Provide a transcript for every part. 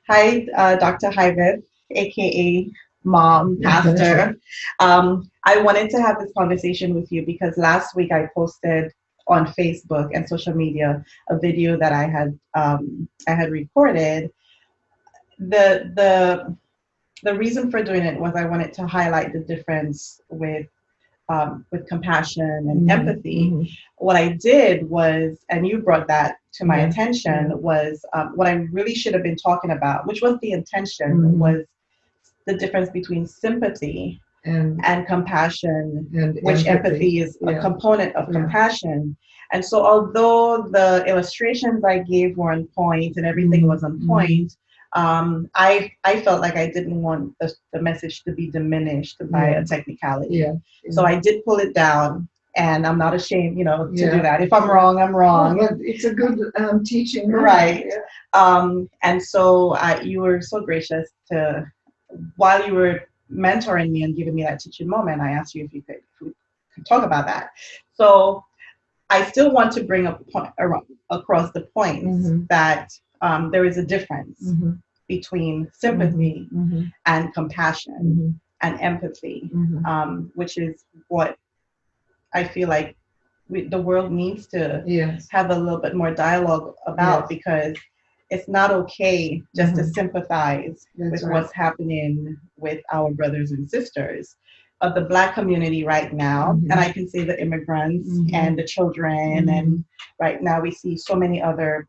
Hi, Dr. Hyveth, aka Mom, Pastor. I wanted to have this conversation with you because last week I posted on Facebook and social media a video that I had recorded. The reason for doing it was I wanted to highlight the difference with compassion and empathy. What I did was, and you brought that to my attention, was what I really should have been talking about, which was the intention, was the difference between sympathy and compassion, and which empathy is a component of compassion. And so, although the illustrations I gave were on point and everything was on point, I felt like I didn't want the message to be diminished by a technicality. So I did pull it down, and I'm not ashamed, to do that. If I'm wrong, I'm wrong. Oh, but it's a good teaching, right? And so you were so gracious to, while you were mentoring me and giving me that teaching moment, I asked you if we could talk about that. So I still want to bring up across the points that there is a difference between sympathy and compassion and empathy, which is what I feel like the world needs to have a little bit more dialogue about, because it's not okay just to sympathize with what's happening with our brothers and sisters of the Black community right now. And I can say the immigrants and the children. And right now we see so many other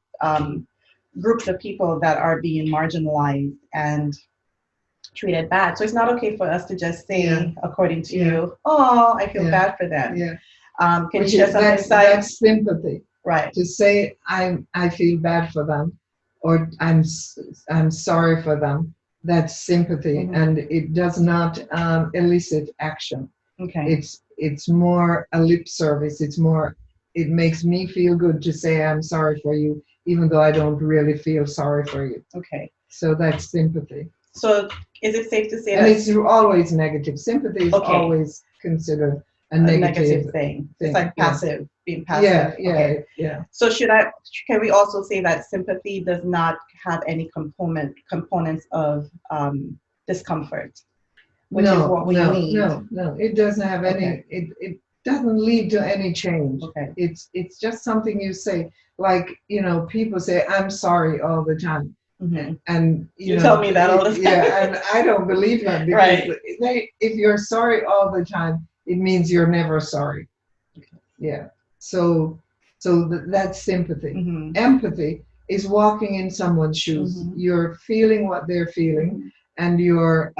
groups of people that are being marginalized and treated bad. So it's not okay for us to just say, according to you, oh, I feel bad for them. Can you share some insight? That's sympathy. Right. To say I feel bad for them, or I'm sorry for them. That's sympathy, and it does not elicit action. Okay. It's more a lip service. It makes me feel good to say I'm sorry for you, even though I don't really feel sorry for you. Okay. So that's sympathy. So is it safe to say and that? It's always negative. Sympathy is always considered a negative thing. It's like passive, being passive. Yeah. So can we also say that sympathy does not have any components of discomfort, which is what we need? No, it doesn't have any. It doesn't lead to any change. Okay. It's just something you say. Like, people say I'm sorry all the time. And you tell me that all the time. And I don't believe that, because if you're sorry all the time, it means you're never sorry. So that's sympathy. Empathy is walking in someone's shoes. You're feeling what they're feeling, and you're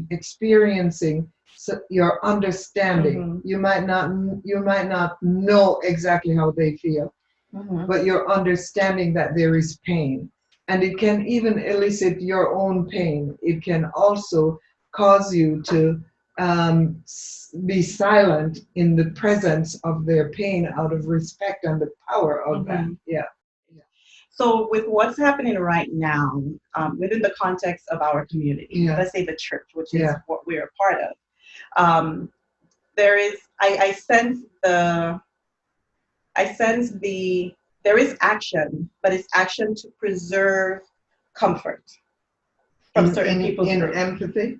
experiencing. So you're understanding. You might not know exactly how they feel, but you're understanding that there is pain. And it can even elicit your own pain. It can also cause you to be silent in the presence of their pain, out of respect and the power of that. So with what's happening right now, within the context of our community, let's say the church, which is what we're a part of, there is, I sense there is action, but it's action to preserve comfort from certain people's in group. Empathy?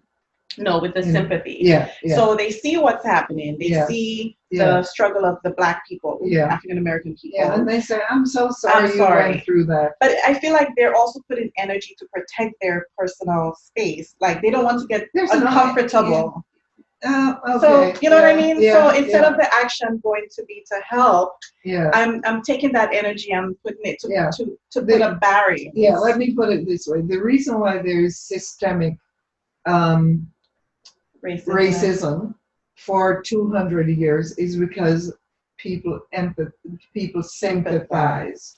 No, with the sympathy. Yeah. So they see what's happening. They see the struggle of the Black people, African American people. Yeah, and they say, I'm so sorry you went through that. But I feel like they're also putting energy to protect their personal space. Like, they don't want to get uncomfortable. So you know what I mean? So instead of the action going to be to help, I'm taking that energy, I'm putting it to put a barrier. Let me put it this way. The reason why there is systemic racism for 200 years is because people sympathize.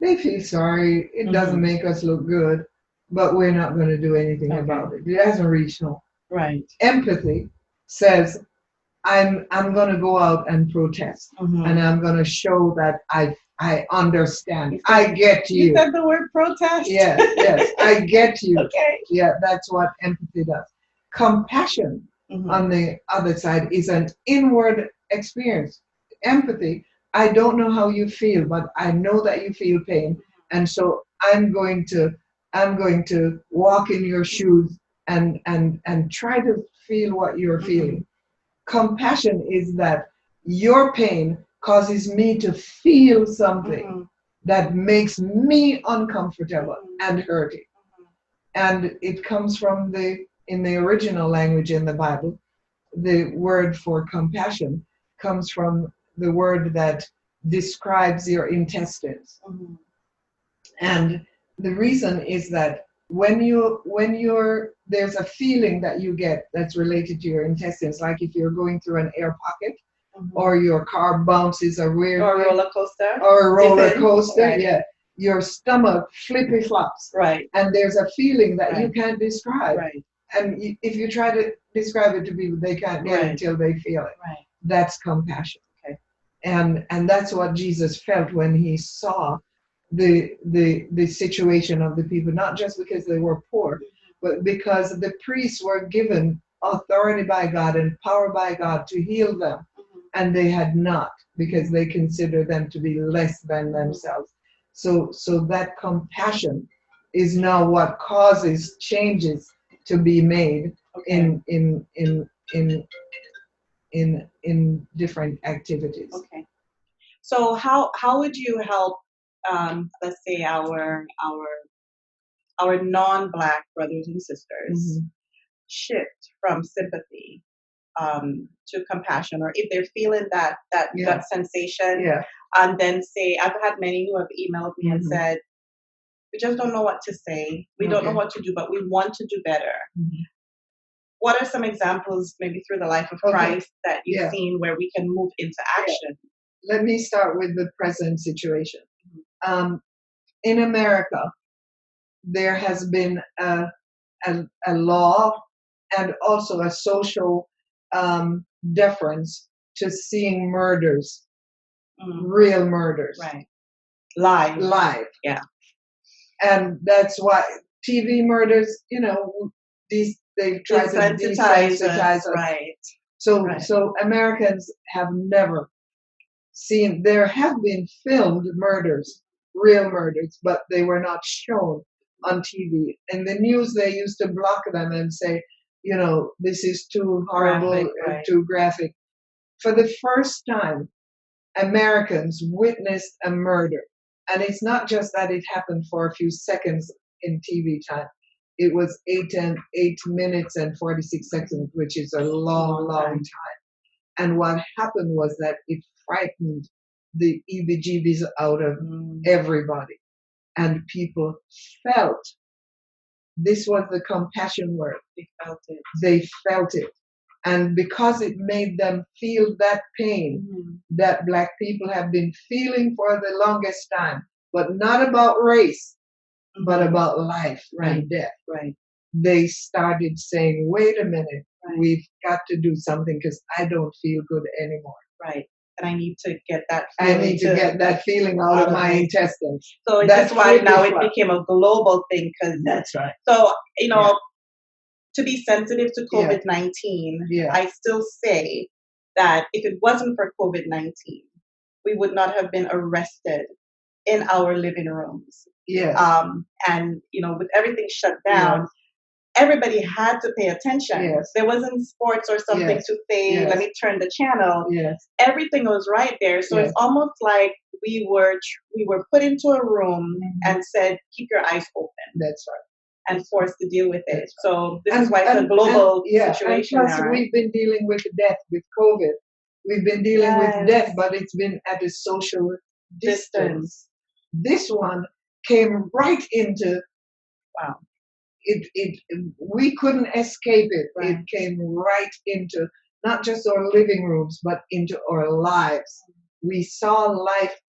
They feel sorry. It doesn't make us look good, but we're not going to do anything about it. It hasn't reached home. Right. Empathy says, I'm going to go out and protest, and I'm going to show that I understand. I get you. You said the word protest? Yes, I get you. Okay. Yeah, that's what empathy does. Compassion, on the other side, is an inward experience. Empathy, I don't know how you feel, but I know that you feel pain, and so I'm going to I'm going to walk in your shoes and try to feel what you're feeling. Compassion is that your pain causes me to feel something that makes me uncomfortable and hurting. And it comes from in the original language in the Bible, the word for compassion comes from the word that describes your intestines. And the reason is that there's a feeling that you get that's related to your intestines, like if you're going through an air pocket, or your car bounces a weird or a roller coaster, right. Yeah, your stomach flippy flops, right, and there's a feeling that you can't describe, right, and if you try to describe it to people, they can't get it until they feel it. Right. That's compassion. Okay. And that's what Jesus felt when he saw the situation of the people, not just because they were poor, but because the priests were given authority by God and power by God to heal them, and they had not, because they considered them to be less than themselves. So that compassion is now what causes changes to be made in different activities. Okay. So how would you help, let's say our non-Black brothers and sisters shift from sympathy to compassion, or if they're feeling that gut sensation, and then say, I've had many who have emailed me and said, we just don't know what to say, we don't know what to do, but we want to do better. What are some examples, maybe through the life of Christ, that you've seen where we can move into action? Let me start with the present situation. In America, there has been a law and also a social deference to seeing murders, real murders, right, live, yeah. And that's why TV murders, they've tried to desensitize us. Right. So Americans have never seen. There have been filmed murders, real murders, but they were not shown on TV. In the news, they used to block them and say, this is too horrible, too graphic. For the first time, Americans witnessed a murder. And it's not just that it happened for a few seconds in TV time. It was 8 minutes and 46 seconds, which is a long time. And what happened was that it frightened the EBGBs out of everybody. And people felt, this was the compassion word. They felt it. And because it made them feel that pain that Black people have been feeling for the longest time, but not about race, but about life and death. Right. They started saying, wait a minute, we've got to do something because I don't feel good anymore. Right. And I need to get that feeling. I need to get that feeling out of my intestines. So that's why now it became a global thing. That's right. So, to be sensitive to COVID-19, I still say that if it wasn't for COVID-19, we would not have been arrested in our living rooms. And, with everything shut down, everybody had to pay attention. There wasn't sports or something to say, let me turn the channel. Everything was right there. So it's almost like we were put into a room and said, keep your eyes open. That's right. And forced to deal with it. So this is why it's a global situation. And plus, we've been dealing with death with COVID. We've been dealing with death, but it's been at a social distance. This one came right into, we couldn't escape it. It came right into not just our living rooms, but into our lives. We saw life,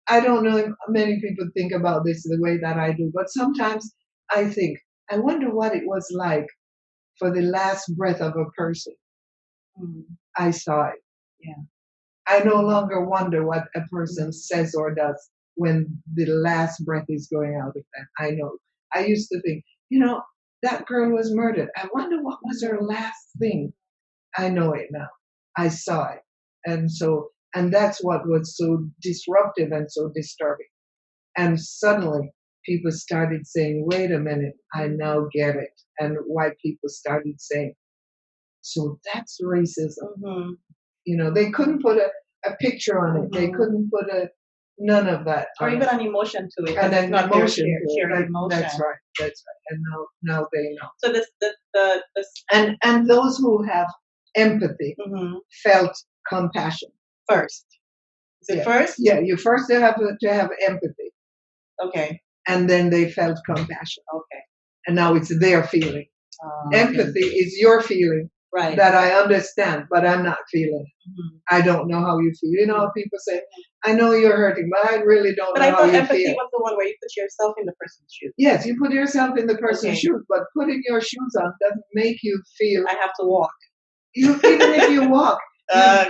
I don't know if many people think about this the way that I do, but sometimes I think, I wonder what it was like for the last breath of a person. I saw it. I no longer wonder what a person says or does when the last breath is going out of them. I know. I used to think, that girl was murdered. I wonder what was her last thing. I know it now. I saw it. And that's what was so disruptive and so disturbing. And suddenly people started saying, wait a minute, I now get it. And white people started saying, so that's racism. You know, they couldn't put a picture on it. They couldn't put none of that. Or even an emotion to it. And an emotion to it. Emotion. That's right. That's right. And now they know. So this and those who have empathy felt compassion first. Is it first? Yeah, you first have to have empathy. Okay. And then they felt compassion. Okay. And now it's their feeling. Empathy is your feeling. Right. That I understand, but I'm not feeling it. I don't know how you feel. You know, people say, I know you're hurting, but I really don't know how you feel. But I thought empathy was the one where you put yourself in the person's shoes. Yes, you put yourself in the person's shoes, but putting your shoes on doesn't make you feel. I have to walk. Even if you walk,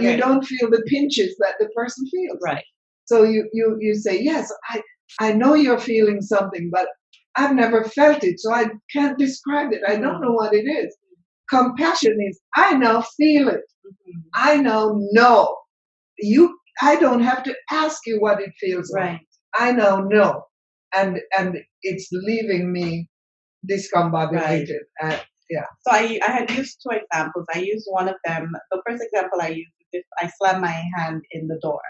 you don't feel the pinches that the person feels. Right. So you say, yes, I know you're feeling something, but I've never felt it, so I can't describe it. I don't know what it is. Compassion is, I now feel it. I now know. I don't have to ask you what it feels like. I now know. And it's leaving me discombobulated. Yeah. So I had used two examples. I used one of them. The first example I used is if I slam my hand in the door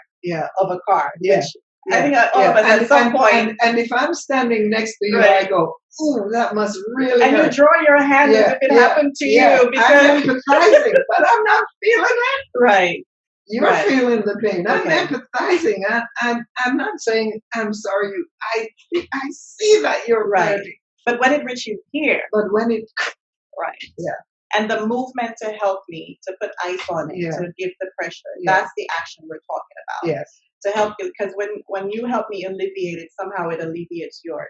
of a car. Yeah. I think all of us at some point. And if I'm standing next to you, I go, oh, that must really hurt. And you draw your hand as if it happened to you. Because I'm empathizing, but I'm not feeling it. Right. You're feeling the pain. I'm empathizing. I'm not saying I'm sorry. I see that you're hurting. But when it reaches here. But when it. Right. Yeah. And the movement to help me, to put ice on it, to give the pressure. That's the action we're talking about. Yes. To help you, because when you help me alleviate it, somehow it alleviates yours.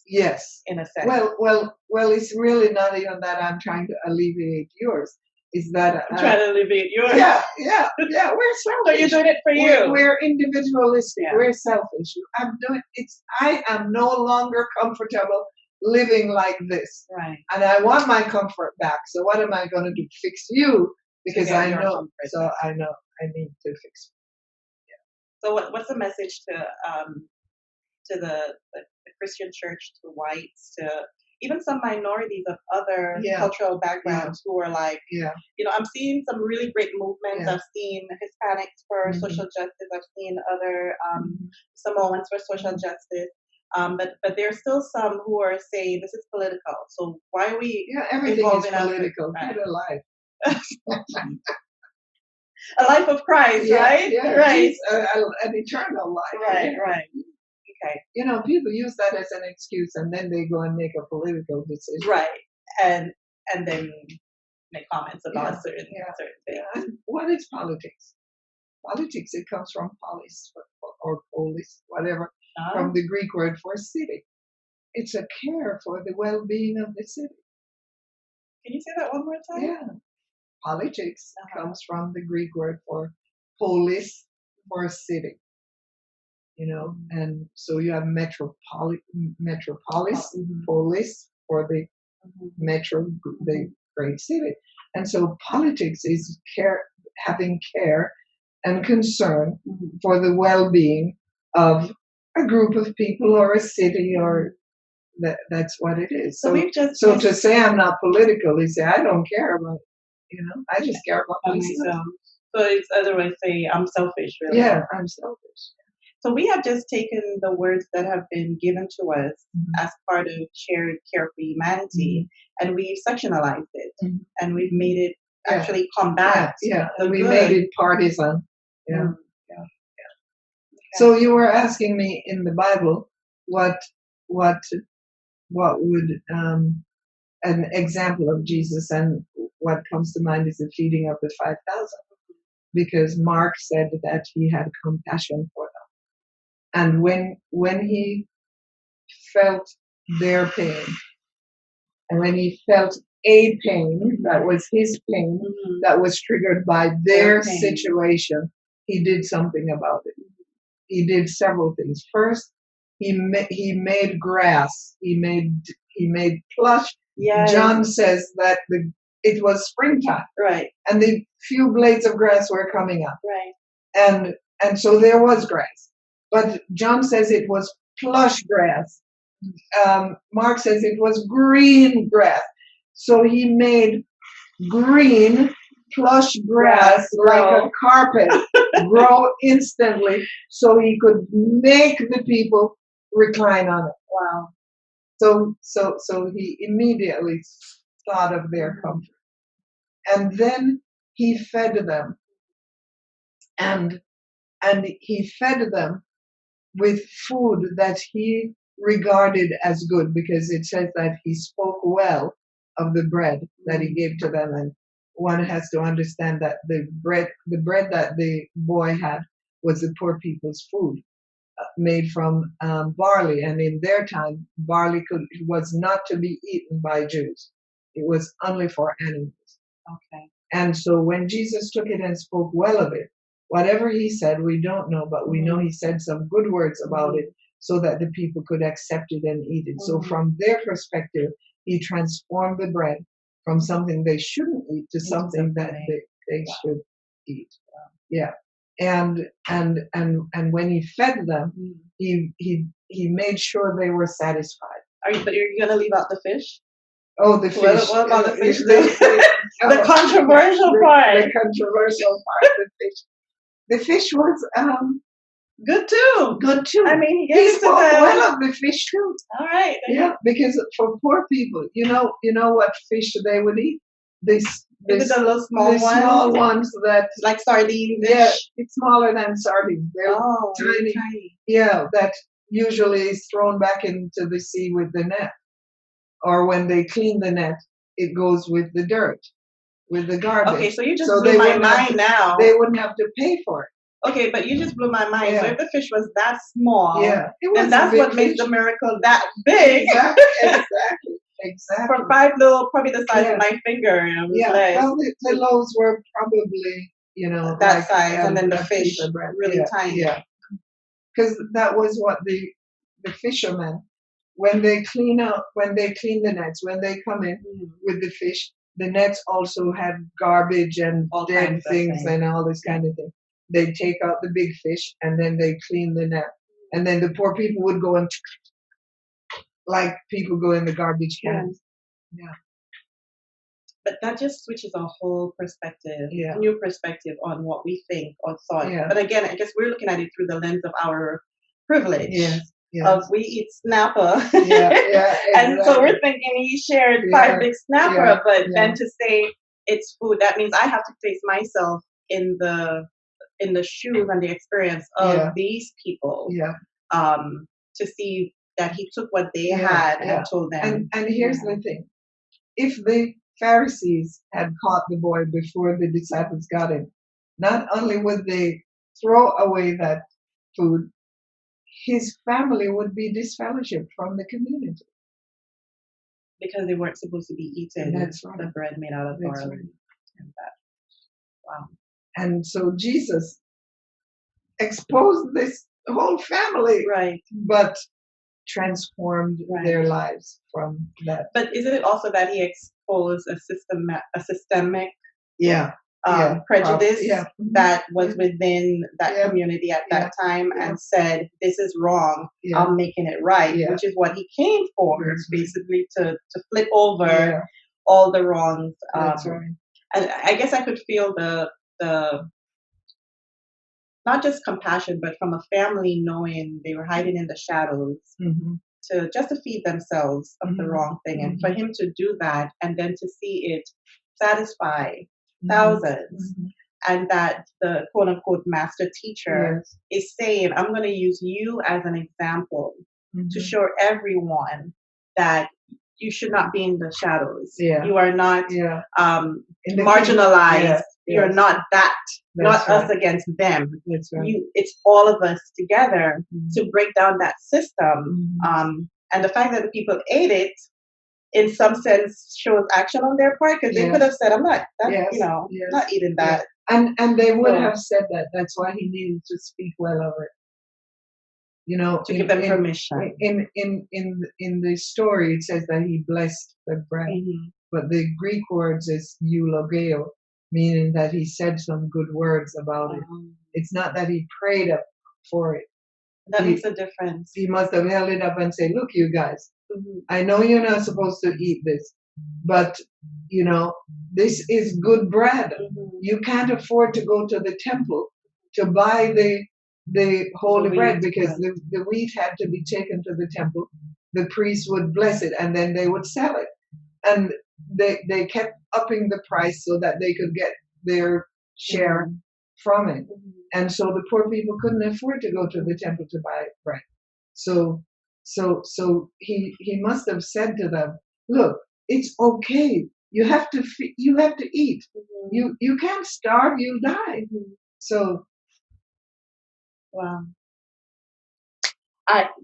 Yes. In a sense. Well, it's really not even that I'm trying to alleviate yours. Is that I'm trying to alleviate yours? Yeah. We're selfish. So you're doing it for you. We're individualistic. Yeah. We're selfish. I am no longer comfortable living like this. Right. And I want my comfort back. So what am I going to do? Fix you? Because I know. Comfort. So I know I need to fix you. So what's the message to the Christian church, to whites, to even some minorities of other cultural backgrounds who are like, I'm seeing some really great movements. I've seen Hispanics for social justice. I've seen other Samoans for social justice. But there's still some who are saying this is political. So why are we? Yeah, everything is political. Get a life. A life of Christ, right? Yeah, right. An eternal life. Right. Okay. People use that as an excuse, and then they go and make a political decision. Right, and then make comments about certain things. Yeah. What is politics? Politics, it comes from polis or polis, whatever, from the Greek word for city. It's a care for the well-being of the city. Can you say that one more time? Yeah. Politics comes from the Greek word for polis, for city. And so you have metropolis, polis for the metro, the great city. And so politics is having care and concern for the well-being of a group of people or a city, or that's what it is. So to say I'm not political is say I don't care about it. I just care about myself. So it's otherwise say I'm selfish, really. Yeah, I'm selfish. So we have just taken the words that have been given to us as part of shared care for humanity, and we've sectionalized it, and we've made it actually combat. And we made it partisan. Yeah. Okay. So you were asking me in the Bible what would an example of Jesus, and what comes to mind is the feeding of the 5,000, because Mark said that he had compassion for them. And when he felt their pain, and when he felt a pain that was his pain, that was triggered by their situation, he did something about it. He did several things. First, he made grass. He made plush. Yes. John says that it was springtime, right? And the few blades of grass were coming up, right? And so there was grass. But John says it was plush grass. Mark says it was green grass. So he made green plush grass like a carpet grow instantly so he could make the people recline on it. Wow. So he immediately thought of their comfort. And then he fed them. And he fed them with food that he regarded as good, because it says that he spoke well of the bread that he gave to them. And one has to understand that the bread that the boy had was the poor people's food, made from barley. And in their time, barley was not to be eaten by Jews. It was only for animals. Okay. And so when Jesus took it and spoke well of it, whatever he said, we don't know, but we know he said some good words about it so that the people could accept it and eat it. So from their perspective, he transformed the bread from something they shouldn't eat to something that they should eat. Yeah. And when he fed them, he made sure they were satisfied. But you're gonna leave out the fish? Oh, the fish. What about the fish? The controversial part. The controversial part. The fish. The fish was good too. Good too. I mean, he spoke well of the fish too. All right. Yeah, because for poor people, you know what fish they would eat? The little small ones. Small ones that like sardines. Yeah, it's smaller than sardines. They're tiny. Yeah, that usually is thrown back into the sea with the net, or when they clean the net, it goes with the dirt, with the garbage. Okay, so you just blew my mind now. They wouldn't have to pay for it. Okay, but you just blew my mind. Yeah. So if the fish was that small, then that's what makes the miracle that big. Exactly. For 5 little, probably the size of my finger. Well, the loaves were probably, that size, and then the fish really tiny. Yeah, because that was what the fishermen, when they clean the nets, when they come in with the fish, the nets also had garbage and all dead things and all this kind of thing. They take out the big fish and then they clean the net, and then the poor people would go and like people go in the garbage cans. Yeah. But that just switches a whole perspective, new perspective on what we think or thought. Yeah. But again, I guess we're looking at it through the lens of our privilege. Yes. Of we eat snapper. Exactly. And so we're thinking he shared 5 big snapper, but then to say it's food, that means I have to place myself in the shoes and the experience of these people. To see that he took what they had and told them. And here's the thing. If the Pharisees had caught the boy before the disciples got him, not only would they throw away that food, his family would be disfellowshipped from the community. Because they weren't supposed to be eaten. That's right. The bread made out of barley. Right. Wow. And so Jesus exposed this whole family. Right. But transformed their lives from that. But isn't it also that he exposed a systemic prejudice that was within that community at that time and said, this is wrong, I'm making it right, which is what he came for, basically to flip over all the wrongs. That's right. And I guess I could feel the not just compassion, but from a family knowing they were hiding in the shadows to feed themselves of the wrong thing. And for him to do that and then to see it satisfy thousands, and that the quote unquote master teacher is saying, I'm going to use you as an example to show everyone that you should not be in the shadows. You are not marginalized. You're not that. Not us against them. That's right. It's all of us together to break down that system. And the fact that the people ate it, in some sense, shows action on their part, because they could have said, "I'm not, not eating that." And they would have said that. That's why he needed to speak well of it. To give them permission. In the story, it says that he blessed the bread, but the Greek words is eulogeo, meaning that he said some good words about it. It's not that he prayed for it. That makes a difference. He must have held it up and said, look, you guys, I know you're not supposed to eat this, but, this is good bread. You can't afford to go to the temple to buy the holy bread, because the wheat had to be taken to the temple. The priest would bless it, and then they would sell it. And they kept upping the price so that they could get their share from it. And so the poor people couldn't afford to go to the temple to buy bread. So he must have said to them, look, it's okay. You have to eat. You can't starve, you'll die. So wow.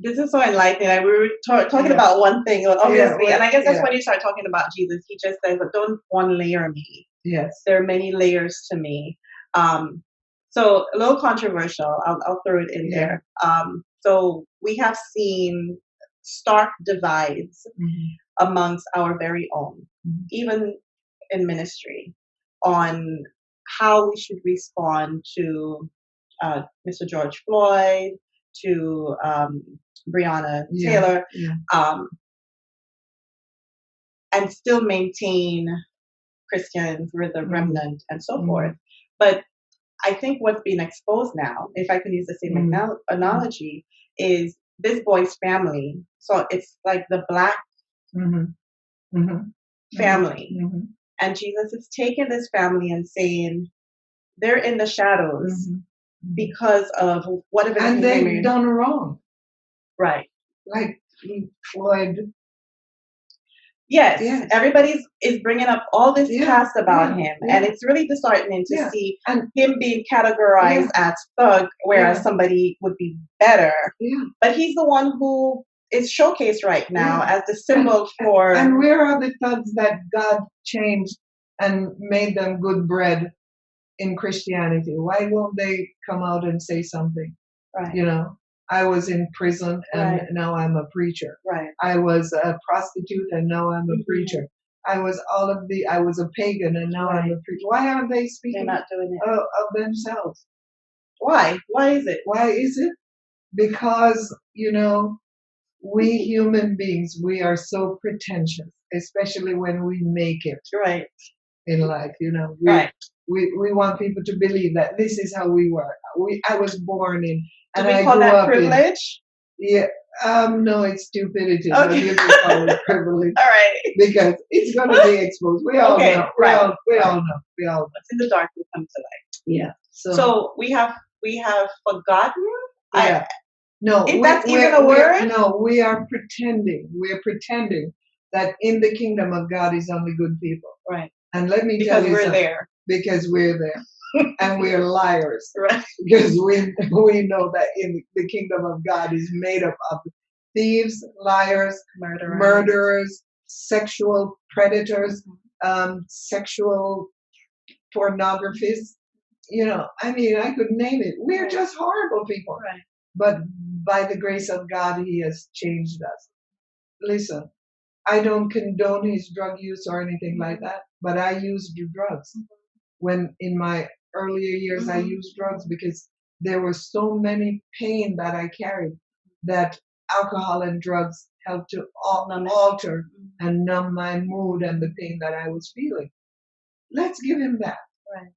This is so enlightening. We were talking about one thing, obviously, and I guess that's when you start talking about Jesus. He just says, "Don't one layer me." Yes, there are many layers to me. So a little controversial. I'll throw it in there. So we have seen stark divides amongst our very own, even in ministry, on how we should respond to Mr. George Floyd, to Breonna Taylor, and still maintain Christians, we're the remnant, and so forth. But I think what's being exposed now, if I could use the same analogy, is this boy's family. So it's like the Black family. And Jesus is taking this family and saying, they're in the shadows because of whatever. And they've done wrong. Right. Like Floyd. Yes, everybody is bringing up all this past about him, and it's really disheartening to see him being categorized as thug, whereas somebody would be better. But he's the one who is showcased right now as the symbol for. And where are the thugs that God changed and made them good bread in Christianity? Why won't they come out and say something? Right. I was in prison and now I'm a preacher. Right. I was a prostitute and now I'm a preacher. I was a pagan and now I'm a preacher. Why aren't they speaking They're not doing it. Of themselves? Why? Why is it? Why is it? Because, we human beings, we are so pretentious, especially when we make it in life. We want people to believe that this is how we were. I was born in. And I call that privilege? No, it's stupidity. Okay. You can call it privilege. All right. Because it's going to be exposed. We all know. We all know. What's in the dark will come to light. Yeah. So we have forgotten. No. If that's even a word. No, we are pretending. We are pretending that in the kingdom of God is only good people. Right. And let me tell you something. Because we're there. Because we're there. And we're liars, right? Because we know that in the kingdom of God is made up of thieves, liars, murderers, sexual predators, sexual pornographers. I could name it. We're just horrible people. Right. But by the grace of God, He has changed us. Listen, I don't condone his drug use or anything like that, but I used drugs. When in my earlier years, I used drugs because there was so many pain that I carried that alcohol and drugs helped to alter and numb my mood and the pain that I was feeling. Let's give him that. Right.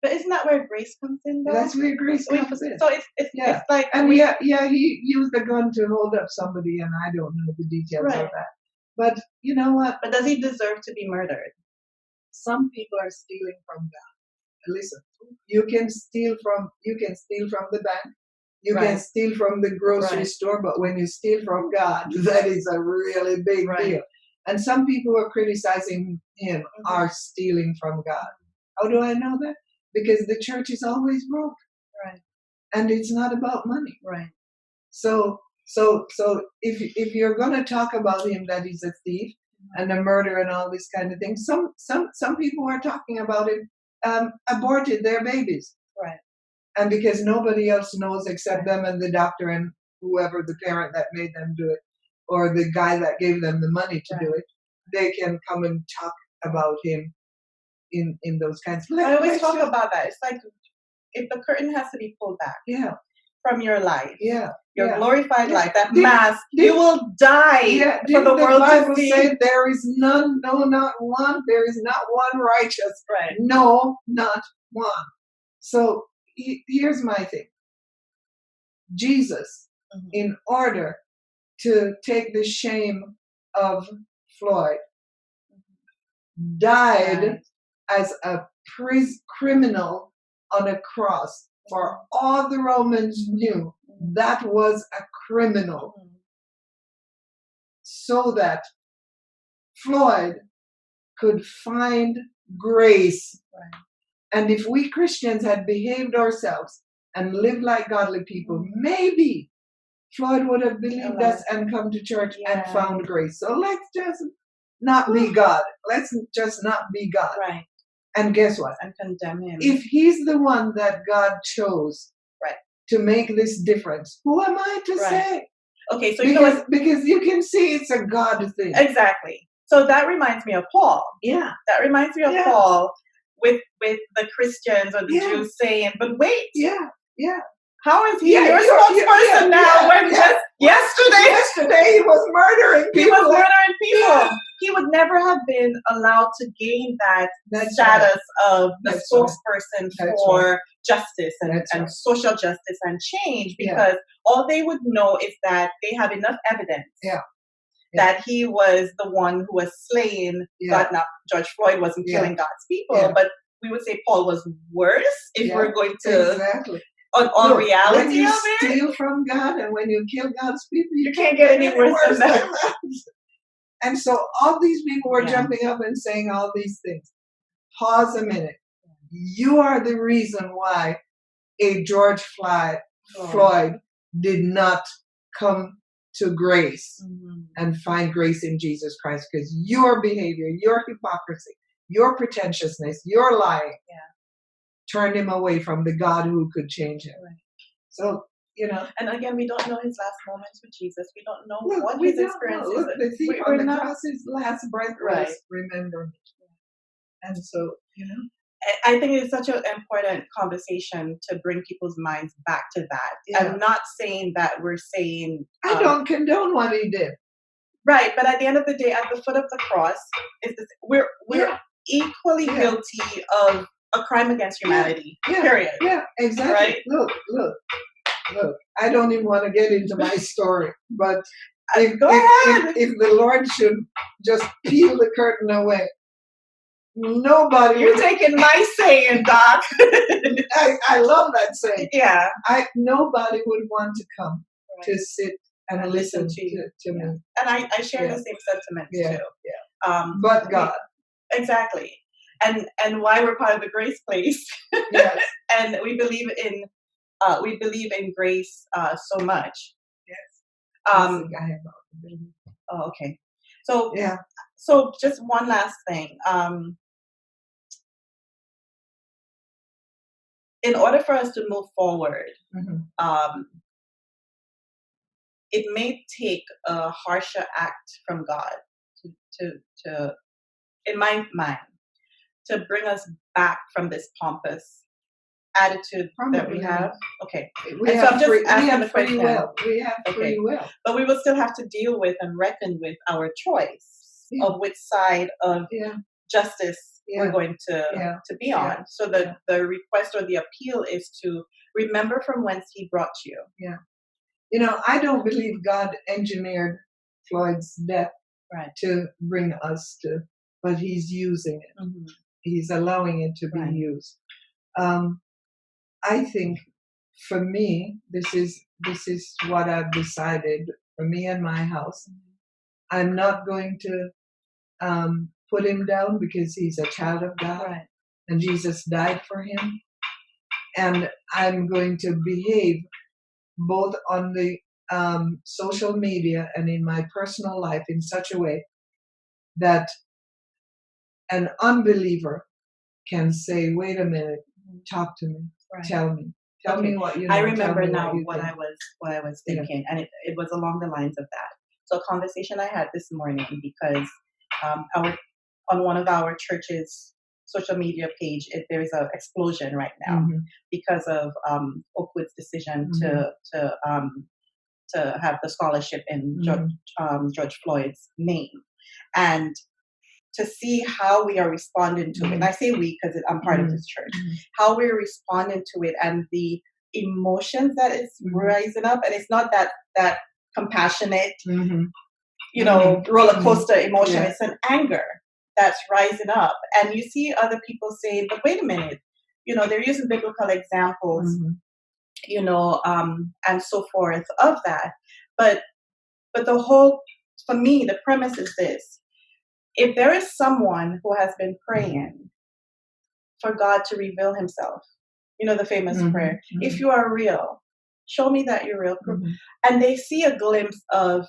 But isn't that where grace comes in, though? That's where grace comes in. So it's like... And he used a gun to hold up somebody, and I don't know the details of that. But you know what? But does he deserve to be murdered? Some people are stealing from God. Listen, you can steal from the bank, you can steal from the grocery store, but when you steal from God, that is a really big deal. And some people who are criticizing him are stealing from God. How do I know that? Because the church is always broke. Right. And it's not about money. Right. So if you're going to talk about him that he's a thief and a murderer and all this kind of thing, some people are talking about him aborted their babies. Right. And because nobody else knows except them and the doctor and whoever, the parent that made them do it, or the guy that gave them the money to do it, they can come and talk about him in those kinds of... I always talk about that. It's like if the curtain has to be pulled back. Yeah. from your life. Yeah. Your glorified life, that Did- mass, did- you will die for the world Bible to see. say there is none, no, not one. There is not one righteous. Right. No, not one. So here's my thing. Jesus, in order to take the shame of Floyd, died as a criminal on a cross. For all the Romans knew that was a criminal, so that Floyd could find grace. Right. And if we Christians had behaved ourselves and lived like godly people, maybe Floyd would have believed us and come to church and found grace. So let's just not be God. Let's just not be God. Right. And guess what? And condemn him. If he's the one that God chose to make this difference, who am I to say? Okay, so because you can see it's a God thing. Exactly. So that reminds me of Paul. Yeah. That reminds me of Paul with the Christians or the Jews saying, but wait. Yeah. How is he your spokesperson now when just yesterday he was murdering people? He would never have been allowed to gain that status of the spokesperson for justice and social justice and change, because all they would know is that they have enough evidence that he was the one who was slain. God, not George Floyd wasn't killing God's people, but we would say Paul was worse if we're going to on reality when you of it. Steal from God, and when you kill God's people, you can't get any worse than that. And so all these people were jumping up and saying all these things. Pause a minute. You are the reason why a George Floyd did not come to grace and find grace in Jesus Christ, because your behavior, your hypocrisy, your pretentiousness, your lying turned him away from the God who could change him. Right. So, and again, we don't know his last moments with Jesus. We don't know what his experience is. Look, the thief on the cross, his last breath was, remember me. And so, I think it's such an important conversation to bring people's minds back to that. I'm not saying that we're saying... I don't condone what he did. Right, but at the end of the day, at the foot of the cross, we're equally guilty of a crime against humanity, period. Yeah, exactly. Right? Look. I don't even want to get into my story, but if the Lord should just peel the curtain away, nobody... You're taking my saying, Doc. I love that saying. Yeah. Nobody would want to come to sit and listen to me. And I share the same sentiments too. Yeah. But God. Exactly. And why we're part of the Grace Place. And we believe in grace so much. Yes. I have oh, okay. So just one last thing. In order for us to move forward, it may take a harsher act from God to in my mind, to bring us back from this pompous attitude that we have. Okay. We have free will. But we will still have to deal with and reckon with our choice of which side of justice we're going to be on. So the request or the appeal is to remember from whence he brought you. Yeah. I don't believe God engineered Floyd's death to bring us to, but he's using it. He's allowing it to be used. I think for me, this is what I've decided for me and my house. I'm not going to put him down because he's a child of God and Jesus died for him. And I'm going to behave both on the social media and in my personal life in such a way that an unbeliever can say, wait a minute, talk to me, tell me what you know. I remember now what I was thinking, and it was along the lines of that. So a conversation I had this morning, because on one of our church's social media page, there's an explosion right now because of Oakwood's decision to have the scholarship in George Floyd's name, and to see how we are responding to it. And I say we because I'm part of this church. How we're responding to it and the emotions that is rising up, and it's not that compassionate, roller coaster emotion. It's an anger that's rising up, and you see other people saying, "But wait a minute, they're using biblical examples, and so forth of that." But for me, the premise is this: if there is someone who has been praying for God to reveal Himself, the famous prayer, if you are real, show me that you're real. And they see a glimpse of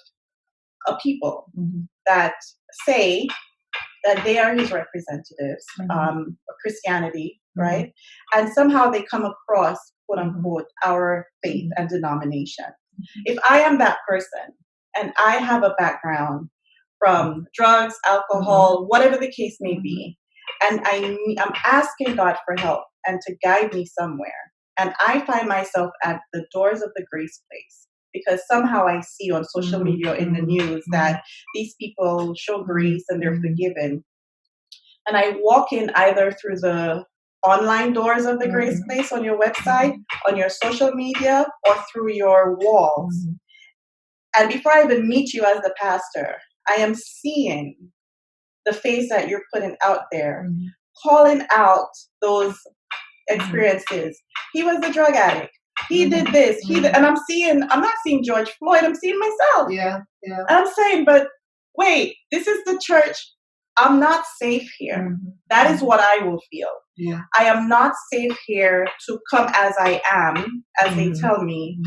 a people that say that they are His representatives, Christianity, right? And somehow they come across, quote unquote, our faith and denomination. If I am that person and I have a background from drugs, alcohol, whatever the case may be, and I'm asking God for help and to guide me somewhere, and I find myself at the doors of the Grace Place because somehow I see on social media in the news that these people show grace and they're forgiven, and I walk in either through the online doors of the Grace Place on your website, on your social media, or through your walls, and before I even meet you as the pastor, I am seeing the face that you're putting out there, calling out those experiences. He was a drug addict. He did this. And I'm not seeing George Floyd. I'm seeing myself. Yeah. And I'm saying, but wait, this is the church. I'm not safe here. That is what I will feel. Yeah. I am not safe here to come as I am, as they tell me,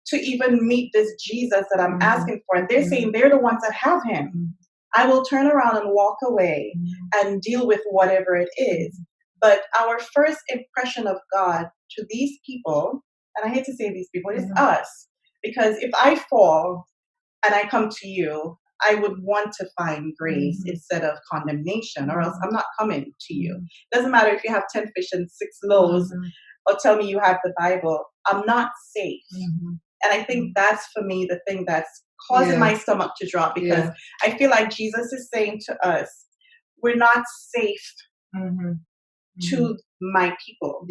to even meet this Jesus that I'm asking for. And they're saying they're the ones that have Him. I will turn around and walk away and deal with whatever it is. But our first impression of God to these people, and I hate to say these people, is us. Because if I fall and I come to you, I would want to find grace instead of condemnation, or else I'm not coming to you. It doesn't matter if you have 10 fish and 6 loaves, or tell me you have the Bible. I'm not safe. And I think that's, for me, the thing that's causing my stomach to drop, because I feel like Jesus is saying to us, we're not safe to my people.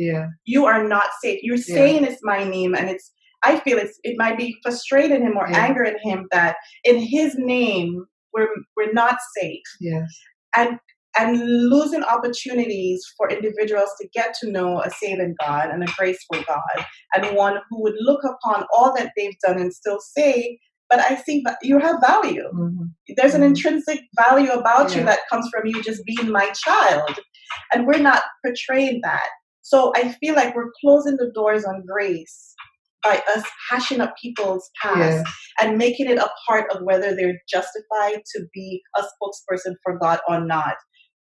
You are not safe. You're saying it's my name, and I feel it might be frustrating Him or angering Him that in His name we're not safe. And losing opportunities for individuals to get to know a saving God and a graceful God, and one who would look upon all that they've done and still say, but I see you have value. There's an intrinsic value about you that comes from you just being my child. And we're not portraying that. So I feel like we're closing the doors on grace by us hashing up people's past and making it a part of whether they're justified to be a spokesperson for God or not.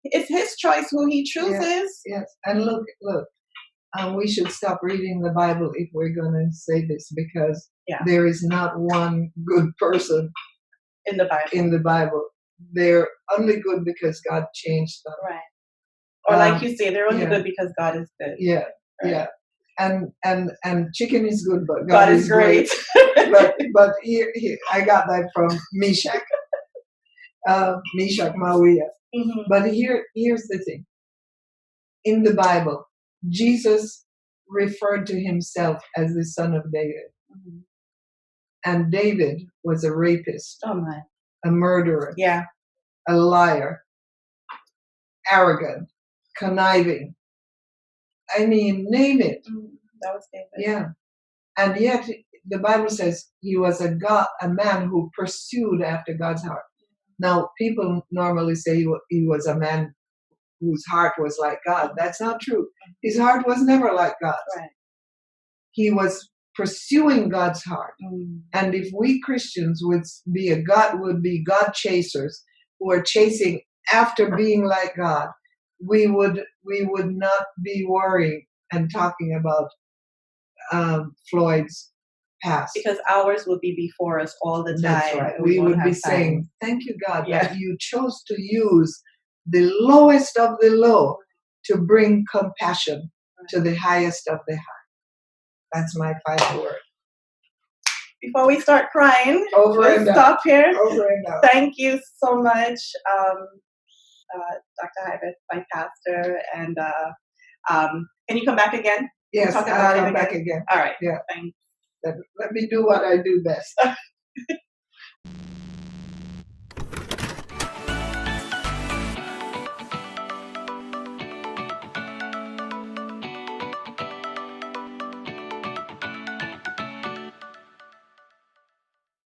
It's His choice who He chooses. Yes. And look, we should stop reading the Bible if we're going to say this, because there is not one good person in the Bible. They're only good because God changed them. Right. Or like you say, they're only good because God is good. And chicken is good, but God is great. but here, I got that from Meshach. Meshach Mawiya. But here's the thing. In the Bible, Jesus referred to Himself as the son of David. And David was a rapist, a murderer, a liar, arrogant, conniving. I mean, name it. That was David. Yeah. And yet the Bible says he was a man who pursued after God's heart. Now, people normally say he was a man whose heart was like God. That's not true. His heart was never like God's. Right. He was pursuing God's heart. And if we Christians would be God chasers who are chasing after being like God, we would not be worrying and talking about Floyd's past. Because ours would be before us all the time. That's right. We would be saying, thank you, God, that you chose to use the lowest of the low to bring compassion to the highest of the high. That's my final word. Before we start crying, let's stop here. Over and out. Thank you so much, Dr. Hyveth, my pastor. And can you come back again? Yes, I'll come back again. All right. Yeah. Thanks. Let me do what I do best.